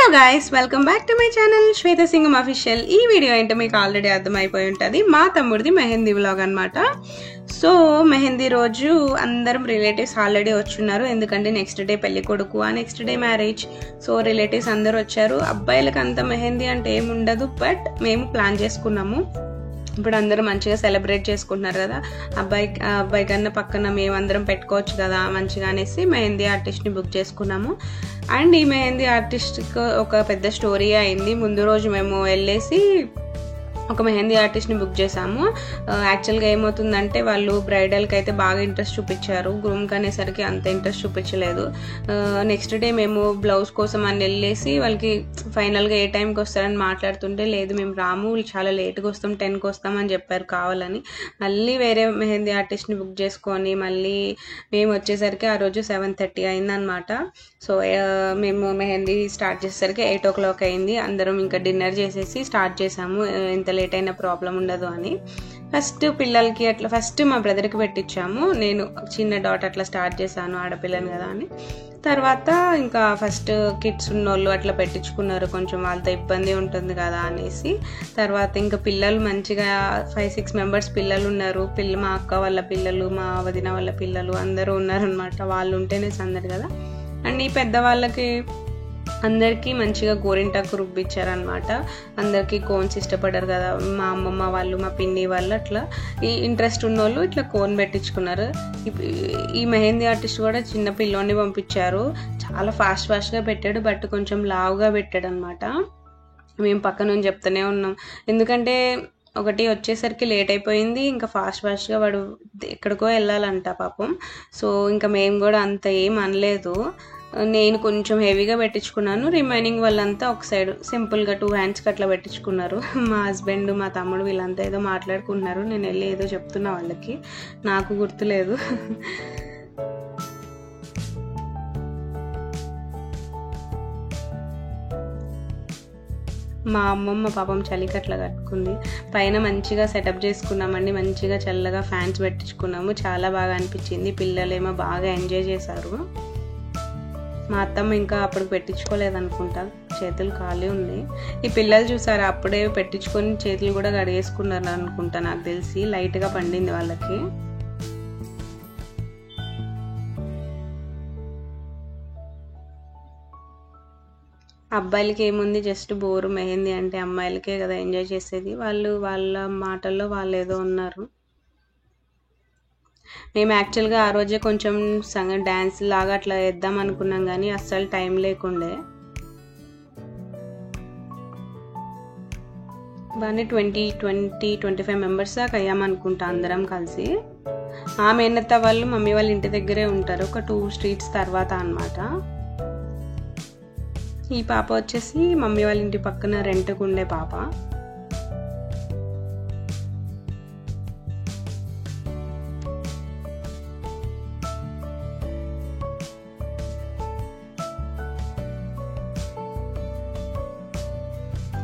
Hello guys, welcome back to my channel Shweta Singam official. ఈ video ఏంటో మీకు ఆల్రెడీ అర్థమైపోయి ఉంటుంది. మా తమ్ముడిది మెహందీ వ్లాగ్ అనమాట. సో మెహందీ రోజు అందరం రిలేటివ్స్ ఆల్రెడీ వచ్చున్నారు, ఎందుకంటే నెక్స్ట్ డే పెళ్లి కొడుకు, next day marriage. So relatives అందరు వచ్చారు. అబ్బాయిలకు అంత మెహందీ అంటే ఏముండదు, బట్ మేము ప్లాన్ చేసుకున్నాము. ఇప్పుడు అందరూ మంచిగా సెలబ్రేట్ చేసుకుంటున్నారు కదా, అబ్బాయి కన్నా పక్కన మేమందరం పెట్టుకోవచ్చు కదా మంచిగా అనేసి మెహందీ ఆర్టిస్ట్ని బుక్ చేసుకున్నాము. అండ్ ఈ మెహందీ ఆర్టిస్ట్కి ఒక పెద్ద స్టోరీ అయింది. ముందు రోజు మేము వెళ్ళేసి ఒక మెహందీ ఆర్టిస్ట్ని బుక్ చేసాము. యాక్చువల్గా ఏమవుతుందంటే వాళ్ళు బ్రైడల్కి అయితే బాగా ఇంట్రెస్ట్ చూపించారు, గ్రూమ్కి అనేసరికి అంత ఇంట్రెస్ట్ చూపించలేదు. నెక్స్ట్ డే మేము బ్లౌజ్ కోసం అని వెళ్ళేసి వాళ్ళకి ఫైనల్గా ఏ టైంకి వస్తారని మాట్లాడుతుంటే, లేదు మేము రాము, చాలా లేట్గా వస్తాం, 10కి వస్తాం అని చెప్పారు కావాలని. మళ్ళీ వేరే మెహందీ ఆర్టిస్ట్ని బుక్ చేసుకొని మళ్ళీ మేము వచ్చేసరికి ఆ రోజు 7:30 అయిందనమాట. సో మేము మెహందీ స్టార్ట్ చేసేసరికి 8 o'clock అయింది. అందరం ఇంకా డిన్నర్ చేసేసి స్టార్ట్ చేసాము, ఎంత లేట్ అయినా ప్రాబ్లం ఉండదు అని. ఫస్ట్ పిల్లలకి అట్లా ఫస్ట్ మా బ్రదర్కి పెట్టించాము, నేను చిన్న డాట్ అట్లా స్టార్ట్ చేశాను, ఆడపిల్లని కదా అని. తర్వాత ఇంకా ఫస్ట్ కిడ్స్ ఉన్నోళ్ళు అట్లా పెట్టించుకున్నారు, కొంచెం వాళ్ళతో ఇబ్బంది ఉంటుంది కదా అనేసి. తర్వాత ఇంకా పిల్లలు మంచిగా 5-6 మెంబర్స్ పిల్లలు ఉన్నారు. మా అక్క వాళ్ళ పిల్లలు, మా వదిన వాళ్ళ పిల్లలు అందరూ ఉన్నారనమాట. వాళ్ళు ఉంటేనే సందడి కదా. అండ్ ఈ పెద్దవాళ్ళకి అందరికీ మంచిగా గోరింటాకు రుబ్బిచ్చారనమాట. అందరికీ కోన్స్ ఇష్టపడ్డారు కదా, మా అమ్మమ్మ వాళ్ళు, మా పిన్ని వాళ్ళు, అట్లా ఈ ఇంట్రెస్ట్ ఉన్న వాళ్ళు ఇట్లా కోన్ పెట్టించుకున్నారు. ఈ మెహందీ ఆర్టిస్ట్ కూడా చిన్న పిల్లోని పంపించారు, చాలా ఫాస్ట్గా పెట్టాడు, బట్ కొంచెం లావుగా పెట్టాడు అనమాట. మేము పక్క నుంచి చెప్తూనే ఉన్నాం, ఎందుకంటే ఒకటి వచ్చేసరికి లేట్ అయిపోయింది, ఇంకా ఫాస్ట్గా వాడు ఎక్కడికో వెళ్ళాలంట పాపం. సో ఇంకా మేము కూడా అంత ఏం అనలేదు. నేను కొంచెం హెవీగా పెట్టించుకున్నాను, రిమైనింగ్ వాళ్ళంతా ఒక సైడ్ సింపుల్గా 2 handsకి అట్లా పెట్టించుకున్నారు. మా హస్బెండ్, మా తమ్ముడు వీళ్ళంతా ఏదో మాట్లాడుకుంటున్నారు, నేను వెళ్ళి ఏదో చెప్తున్నా వాళ్ళకి, నాకు గుర్తులేదు. మా అమ్మమ్మ పాపం చలికి అట్లా కట్టుకుంది. పైన మంచిగా సెటప్ చేసుకున్నామండి, మంచిగా చల్లగా ఫ్యాన్స్ పెట్టించుకున్నాము, చాలా బాగా అనిపించింది. పిల్లలేమో బాగా ఎంజాయ్ చేశారు. మా అత్తమ్మ ఇంకా అప్పుడు పెట్టించుకోలేదనుకుంటా, చేతులు ఖాళీ ఉన్నాయి. ఈ పిల్లలు చూసారా, అప్పుడే పెట్టించుకొని చేతులు కూడా కడిగేసుకున్నారు అనుకుంటా, నాకు తెలిసి లైట్గా పండింది వాళ్ళకి. అబ్బాయిలకి ఏముంది, జస్ట్ బోరు. మెహందీ అంటే అమ్మాయిలకే కదా ఎంజాయ్ చేసేది, వాళ్ళు వాళ్ళ మాటల్లో వాళ్ళు ఏదో ఉన్నారు. మేము యాక్చువల్గా ఆ రోజే కొంచెం డ్యాన్స్ లాగా అట్లా వేద్దాం అనుకున్నాం, కానీ అస్సలు టైం లేకుండే. బాగానే 20-25 మెంబర్స్ దాకా అయ్యామనుకుంటా అందరం కలిసి. ఆ మేనత్త వాళ్ళు మమ్మీ వాళ్ళ ఇంటి దగ్గరే ఉంటారు, ఒక 2 streets తర్వాత అనమాట. ఈ పాప వచ్చేసి మమ్మీ వాళ్ళ ఇంటి పక్కన రెంట్కు ఉండే పాప.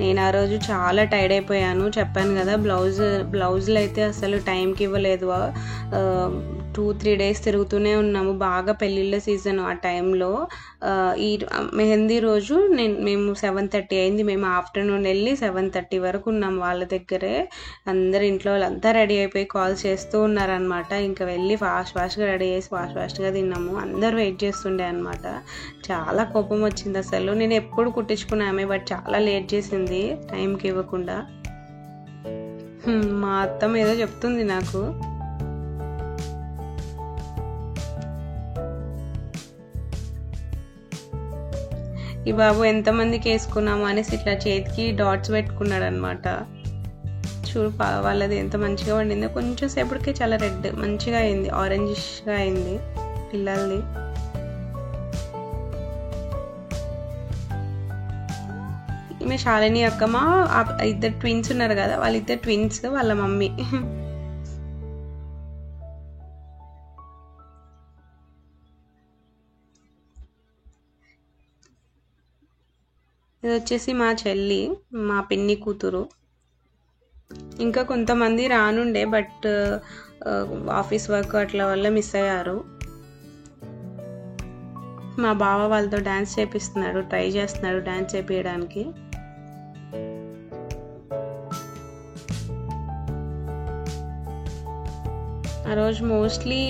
నేను ఆ రోజు చాలా టైర్డ్ అయిపోయాను, చెప్పాను కదా. బ్లౌజులు అయితే అసలు టైంకి ఇవ్వలేదు. 2-3 days తిరుగుతూనే ఉన్నాము, బాగా పెళ్ళిళ్ళ సీజన్ ఆ టైంలో. ఈ మెహందీ రోజు మేము 7:30 అయింది, మేము ఆఫ్టర్నూన్ వెళ్ళి 7:30 వరకు ఉన్నాము వాళ్ళ దగ్గరే. అందరు ఇంట్లో వాళ్ళంతా రెడీ అయిపోయి కాల్ చేస్తూ ఉన్నారనమాట. ఇంకా వెళ్ళి ఫాస్ట్గా రెడీ చేసి ఫాస్ట్గా తిన్నాము. అందరూ వెయిట్ చేస్తుండే అనమాట. చాలా కోపం వచ్చింది అసలు. నేను ఎప్పుడు కుట్టించుకున్నామే, బట్ చాలా లేట్ చేసింది టైంకి ఇవ్వకుండా. మా అత్తమ్మ ఏదో చెప్తుంది నాకు. ఈ బాబు ఎంతమందికి వేసుకున్నాము అనేసి ఇట్లా చేతికి డాట్స్ పెట్టుకున్నాడు అనమాట. చూడు వాళ్ళది ఎంత మంచిగా వండిందో, కొంచెం సేపటికే చాలా రెడ్ మంచిగా అయింది, ఆరెంజిష్గా అయింది పిల్లలది. ఈమె శాలిని అక్కమ్మ, 2 twins ఉన్నారు కదా, వాళ్ళిద్దరు ట్విన్స్, వాళ్ళ మమ్మీ. ఇది వచ్చేసి మా చెల్లి, మా పిన్ని కూతురు. ఇంకా కొంతమంది రానుండే, బట్ ఆఫీస్ వర్క్ అట్లా వల్ల మిస్ అయ్యారు. మా బావ వాళ్ళతో డ్యాన్స్ చేపిస్తున్నాడు, ట్రై చేస్తున్నాడు డ్యాన్స్ చేపించడానికి. ఆ రోజు మోస్ట్లీ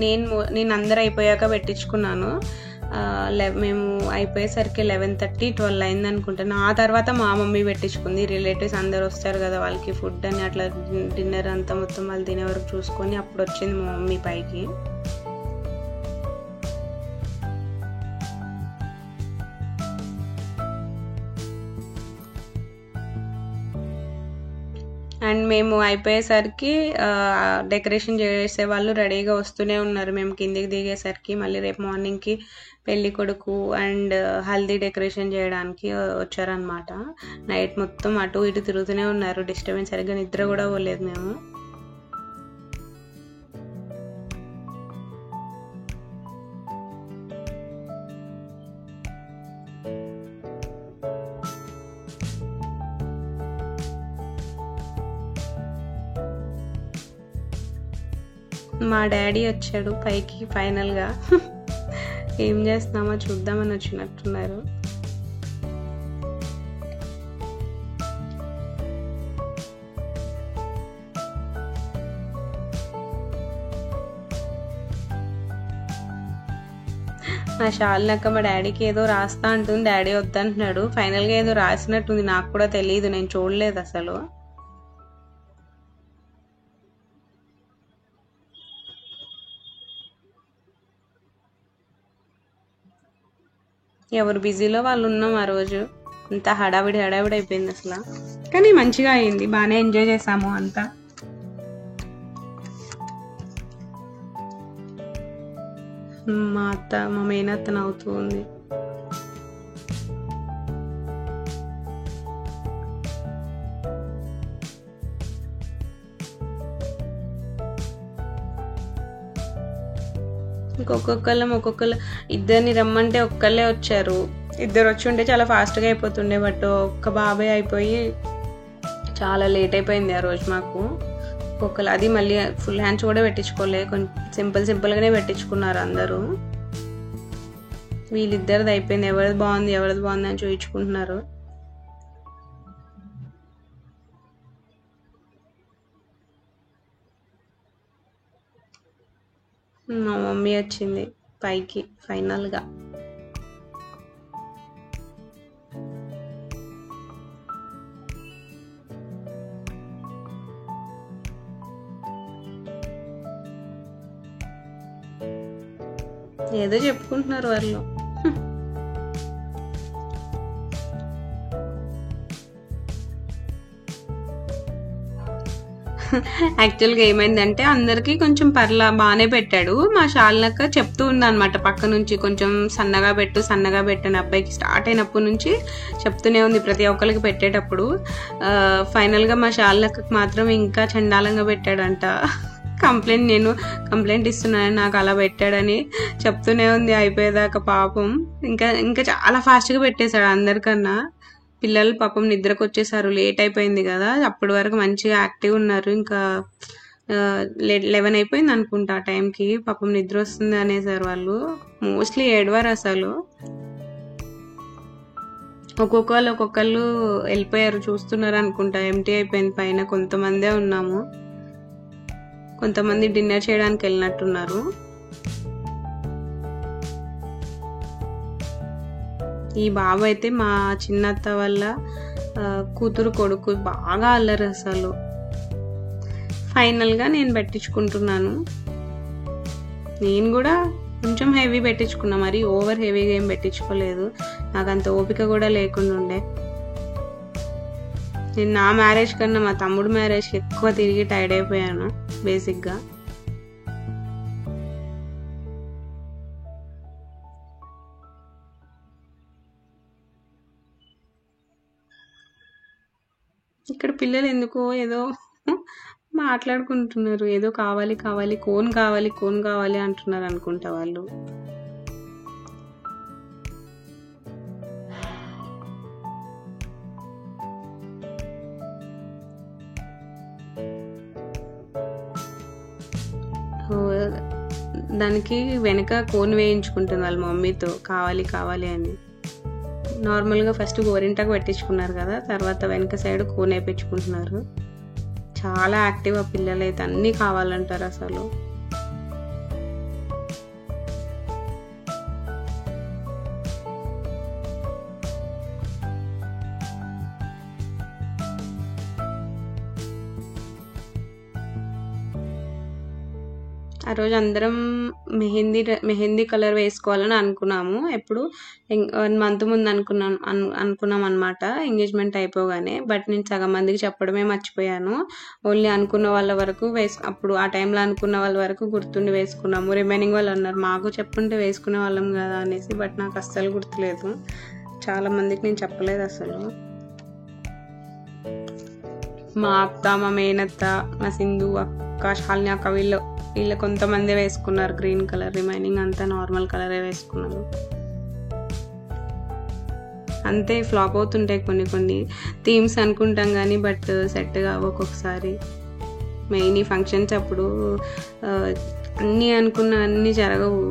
నేను అందరు అయిపోయాక పెట్టించుకున్నాను. మేము అయిపోయేసరికి 11:30, 12 అయింది అనుకుంటాను. ఆ తర్వాత మా మమ్మీ పెట్టించుకుంది. రిలేటివ్స్ అందరు వస్తారు కదా, వాళ్ళకి ఫుడ్ అని అట్లా డిన్నర్ అంతా మొత్తం వాళ్ళు తినే వరకు చూసుకొని అప్పుడు వచ్చింది మా మమ్మీ పైకి. అండ్ మేము అయిపోయేసరికి డెకరేషన్ చేసే వాళ్ళు రెడీగా వస్తూనే ఉన్నారు. మేము కిందికి దిగేసరికి మళ్ళీ రేపు మార్నింగ్కి పెళ్లి కొడుకు అండ్ హల్దీ డెకరేషన్ చేయడానికి వచ్చారనమాట. నైట్ మొత్తం అటు ఇటు తిరుగుతూనే ఉన్నారు. డిస్టర్బెన్స్, సరిగ్గా నిద్ర కూడా పోలేదు మేము. మా డాడీ వచ్చాడు పైకి ఫైనల్గా. ఏం చేస్తున్నామో చూద్దామని వచ్చినట్టున్నారు. మా షాల్నక్క మా డాడీకి ఏదో రాస్తా అంటుంది, డాడీ వద్దంటున్నాడు. ఫైనల్గా ఏదో రాసినట్టుంది, నాకు కూడా తెలియదు, నేను చూడలేదు అసలు. ఎవరు బిజీలో వాళ్ళు ఉన్నాం ఆ రోజు. అంత హడావిడి అయిపోయింది అసలు. కానీ మంచిగా అయింది, బాగానే ఎంజాయ్ చేసాము అంతా. మా మేనత్త నవ్వుతూ ఉంది. ఒక్కొక్కళ్ళు ఇద్దరిని రమ్మంటే ఒక్కళ్ళే వచ్చారు. ఇద్దరు వచ్చి ఉంటే చాలా ఫాస్ట్గా అయిపోతుండే, బట్ ఒక్క బాబాయ్ అయిపోయి చాలా లేట్ అయిపోయింది ఆ రోజు మాకు. ఒక్కొక్కరు అది మళ్ళీ ఫుల్ హ్యాండ్స్ కూడా పెట్టించుకోలే, కొంచెం సింపుల్గానే పెట్టించుకున్నారు అందరూ. వీళ్ళిద్దరిది అయిపోయింది, ఎవరిది బాగుంది అని చూపించుకుంటున్నారు. మా మమ్మీ వచ్చింది పైకి ఫైనల్గా. ఏదో చెప్పుకుంటున్నారు వాళ్ళు. యాక్చువల్గా ఏమైందంటే అందరికి కొంచెం బాగానే పెట్టాడు. మా షాల్నక్క చెప్తూ ఉంది అనమాట పక్క నుంచి, కొంచెం సన్నగా పెట్టు అని అబ్బాయికి స్టార్ట్ అయినప్పటి నుంచి చెప్తూనే ఉంది ప్రతి ఒక్కరికి పెట్టేటప్పుడు. ఫైనల్గా మా షాల్నక్కకి మాత్రం ఇంకా చండాలంగా పెట్టాడంట. నేను కంప్లైంట్ ఇస్తున్నాను, నాకు అలా పెట్టాడని చెప్తూనే ఉంది అయిపోయేదాకా. పాపం ఇంకా చాలా ఫాస్ట్గా పెట్టేశాడు అందరికన్నా. పిల్లలు పాపం నిద్రకు వచ్చేసారు, లేట్ అయిపోయింది కదా, అప్పటి వరకు మంచిగా యాక్టివ్ ఉన్నారు. ఇంకా 11 అయిపోయింది అనుకుంటా ఆ టైంకి. పాపం నిద్ర వస్తుంది అనేసారు వాళ్ళు. మోస్ట్లీ ఏడవారు అసలు. ఒక్కొక్కళ్ళు వెళ్ళిపోయారు, చూస్తున్నారు అనుకుంటా. ఎంటీ అయిపోయింది పైన, కొంతమందే ఉన్నాము. కొంతమంది డిన్నర్ చేయడానికి వెళ్ళినట్టున్నారు. ఈ బాబు అయితే మా చిన్నత్త వల్ల కూతురు కొడుకు బాగా అల్లరు అసలు. ఫైనల్గా నేను పెట్టించుకుంటున్నాను. నేను కూడా కొంచెం హెవీ పెట్టించుకున్నా, మరి ఓవర్ హెవీగా ఏం పెట్టించుకోలేదు. నాకు అంత ఓపిక కూడా లేకుండా ఉండే. నేను నా మ్యారేజ్ కన్నా మా తమ్ముడు మ్యారేజ్కి ఎక్కువ తిరిగి టైర్డ్ అయిపోయాను బేసిక్గా. ఇక్కడ పిల్లలు ఎందుకో ఏదో మాట్లాడుకుంటున్నారు, ఏదో కావాలి కోన్ కావాలి అంటున్నారు అనుకుంటా వాళ్ళు. దానికి వెనక కోన్ వేయించుకుంటుంది వాళ్ళ మమ్మీతో, కావాలి కావాలి అని. నార్మల్గా ఫస్ట్ గోరింటాకు పెట్టించుకున్నారు కదా, తర్వాత వెనక సైడ్ కోన్ వేయించుకుంటున్నారు. చాలా యాక్టివ్ ఆ పిల్లలు అయితే, అన్నీ కావాలంటారు అసలు. ఆ రోజు అందరం మెహందీ కలర్ వేసుకోవాలని అనుకున్నాము. ఎప్పుడు 1 మంత్ ముందు అనుకున్నాం అనమాట ఎంగేజ్మెంట్ అయిపోగానే. బట్ నేను సగం మందికి చెప్పడమే మర్చిపోయాను. ఓన్లీ అనుకున్న వాళ్ళ వరకు అప్పుడు ఆ టైంలో అనుకున్న వాళ్ళ వరకు గుర్తుండి వేసుకున్నాము. రిమైనింగ్ వాళ్ళు అన్నారు మాకు చెప్పుంటే వేసుకునే వాళ్ళం కదా అనేసి. బట్ నాకు అస్సలు గుర్తులేదు, చాలా మందికి నేను చెప్పలేదు అసలు. మా అత్త, మా మేనత్త, మా సింధు అక్క, శాలిని అక్క వీళ్ళు కొంతమంది వేసుకున్నారు గ్రీన్ కలర్. రిమైనింగ్ అంతా నార్మల్ కలరే వేసుకున్నారు. అంతే, ఫ్లాప్ అవుతుంటాయి కొన్ని థీమ్స్ అనుకుంటాం కానీ బట్ సెట్ కావు ఒక్కొక్కసారి. మెయిన్ ఈ ఫంక్షన్స్ అప్పుడు అన్నీ అనుకున్న అన్నీ జరగవు,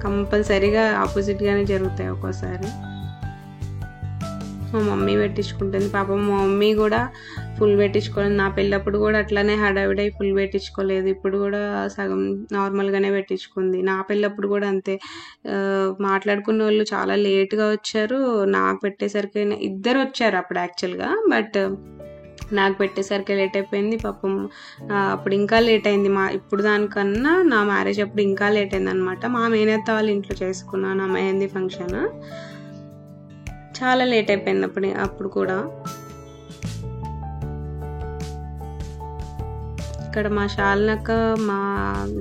కంపల్సరీగా ఆపోజిట్గానే జరుగుతాయి ఒక్కోసారి. మా మమ్మీ పెట్టించుకుంటుంది పాపం. మా మమ్మీ కూడా ఫుల్ పెట్టించుకోలేదు. నా పెళ్ళప్పుడు కూడా అట్లానే హడావిడై ఫుల్ పెట్టించుకోలేదు. ఇప్పుడు కూడా సగం నార్మల్గానే పెట్టించుకుంది. నా పెళ్ళప్పుడు కూడా అంతే. మాట్లాడుకున్న వాళ్ళు చాలా లేట్గా వచ్చారు. నాకు పెట్టేసరికి ఇద్దరు వచ్చారు అప్పుడు యాక్చువల్గా, బట్ నాకు పెట్టేసరికి లేట్ అయిపోయింది పాపం. అప్పుడు ఇంకా లేట్ అయింది. ఇప్పుడు దానికన్నా నా మ్యారేజ్ అప్పుడు ఇంకా లేట్ అయింది అనమాట. మా మేనత్త వాళ్ళ ఇంట్లో చేసుకున్నాను నా మెహందీ ఫంక్షన్. చాలా లేట్ అయిపోయింది అప్పుడు కూడా. ఇక్కడ మా శాలినక్క మా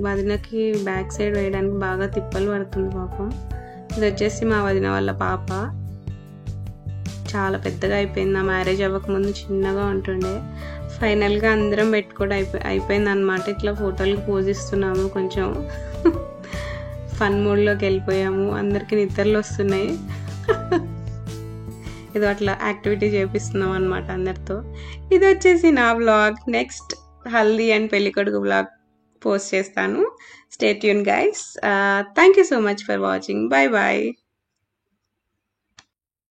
వదినకి బ్యాక్ సైడ్ వేయడానికి బాగా తిప్పలు పడుతుంది పాపం. ఇది వచ్చేసి మా వదిన వాళ్ళ పాప. చాలా పెద్దగా అయిపోయింది. నా మ్యారేజ్ అవ్వకముందు చిన్నగా ఉంటుండే. ఫైనల్గా అందరం పెట్టుకోవడం అయిపోయింది అనమాట. ఇట్లా ఫోటోలకు పోజ్ ఇస్తున్నాము, కొంచెం ఫన్ మోడ్లోకి వెళ్ళిపోయాము. అందరికీ నిద్రలు వస్తున్నాయి. ఏదో అట్లా యాక్టివిటీ చేపిస్తున్నాం అనమాట అందరితో. ఇది వచ్చేసి నా వ్లాగ్. నెక్స్ట్ హల్దీ అండ్ పెళ్ళికొడుకు వ్లాగ్ పోస్ట్ చేస్తాను. Stay tune guys. Thank you so much for watching. Bye bye.